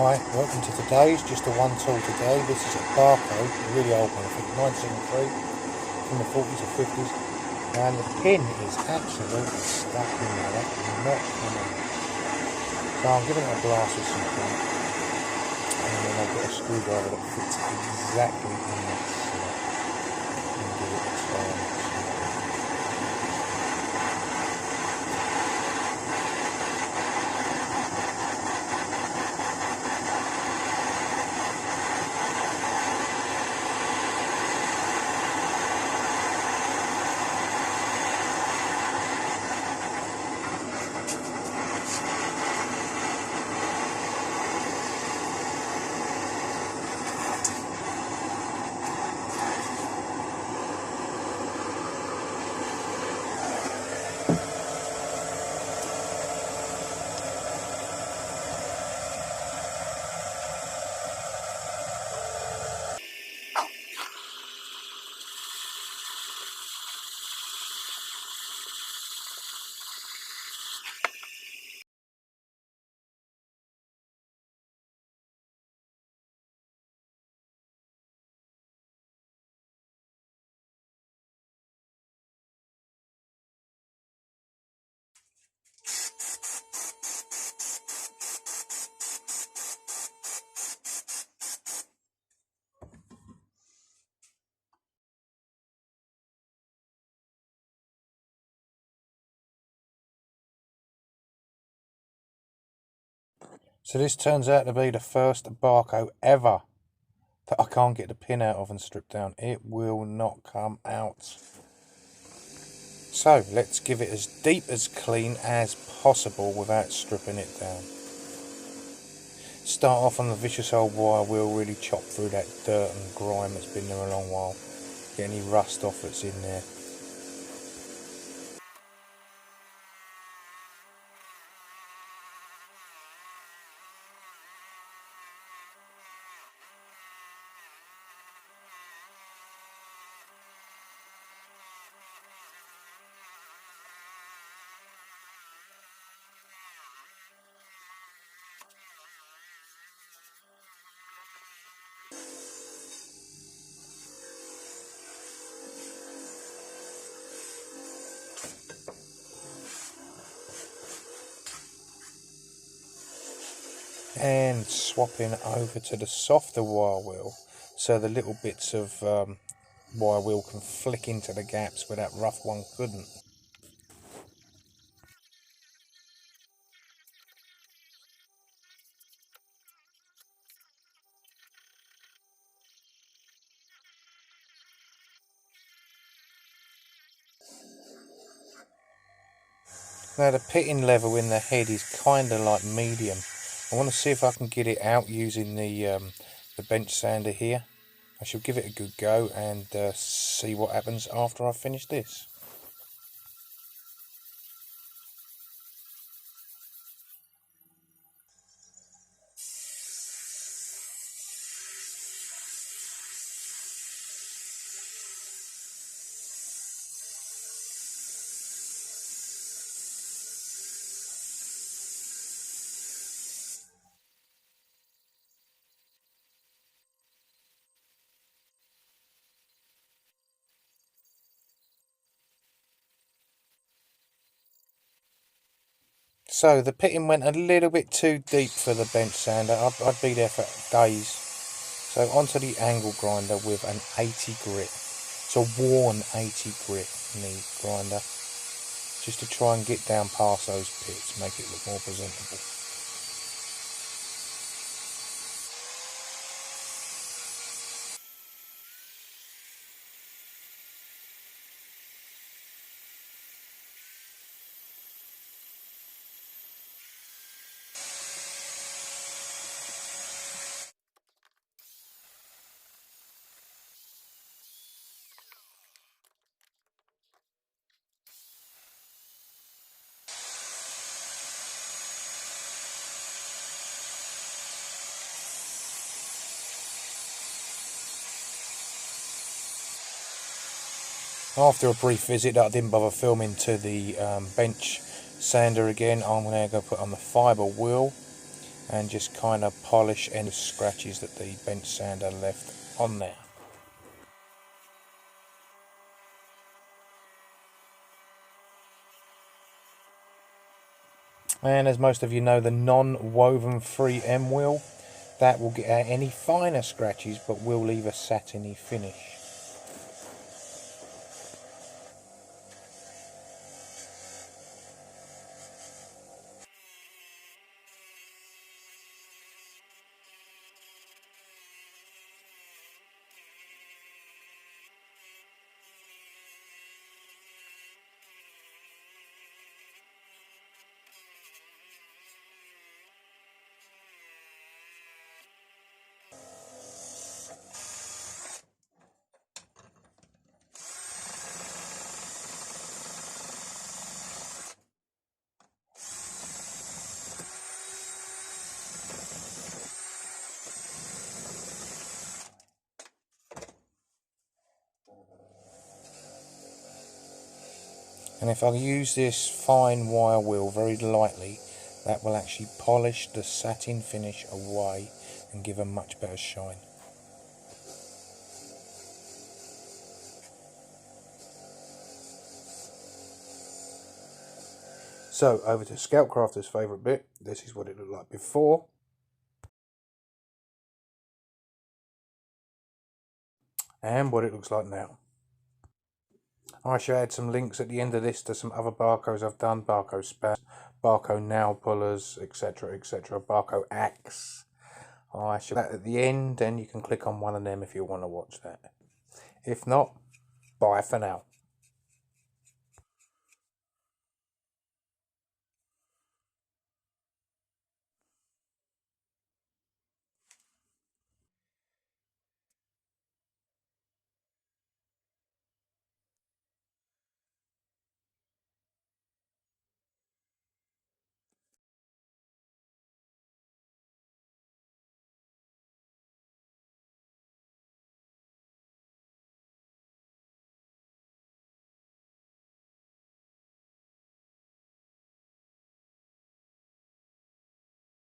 Hi, welcome to today's, just a one tool today. This is a Bahco, a really old one, I think 1973, from the 40s or 50s, and the pin is absolutely stuck in there, that will not come out. So I'm giving it a blast with some pin, and then I've got a screwdriver that fits exactly in that slot, and give it a turn. So this turns out to be the first Bahco ever that I can't get the pin out of and strip down. It will not come out. So let's give it as deep as clean as possible without stripping it down. Start off on the vicious old wire wheel, really chop through that dirt and grime that's been there a long while. Get any rust off that's in there. And swapping over to the softer wire wheel, so the little bits of wire wheel can flick into the gaps where that rough one couldn't. Now the pitting level in the head is kind of like medium. I want to see if I can get it out using the bench sander here. I shall give it a good go and see what happens after I finish this. So the pitting went a little bit too deep for the bench sander. I'd be there for days. So onto the angle grinder with an 80 grit. It's a worn 80 grit knee grinder. Just to try and get down past those pits, make it look more presentable. After a brief visit that I didn't bother filming to the bench sander again, I'm going to go put on the fibre wheel and just kind of polish any scratches that the bench sander left on there. And as most of you know, the non-woven free M wheel, that will get out any finer scratches but will leave a satiny finish. And if I use this fine wire wheel very lightly, that will actually polish the satin finish away and give a much better shine. So over to Scout Crafter's favourite bit. This is what it looked like before. And what it looks like now. I shall add some links at the end of this to some other Bahcos I've done. Bahco spats, Bahco nail pullers, etc, etc. Bahco axe. I shall that at the end, and you can click on one of them if you want to watch that. If not, bye for now.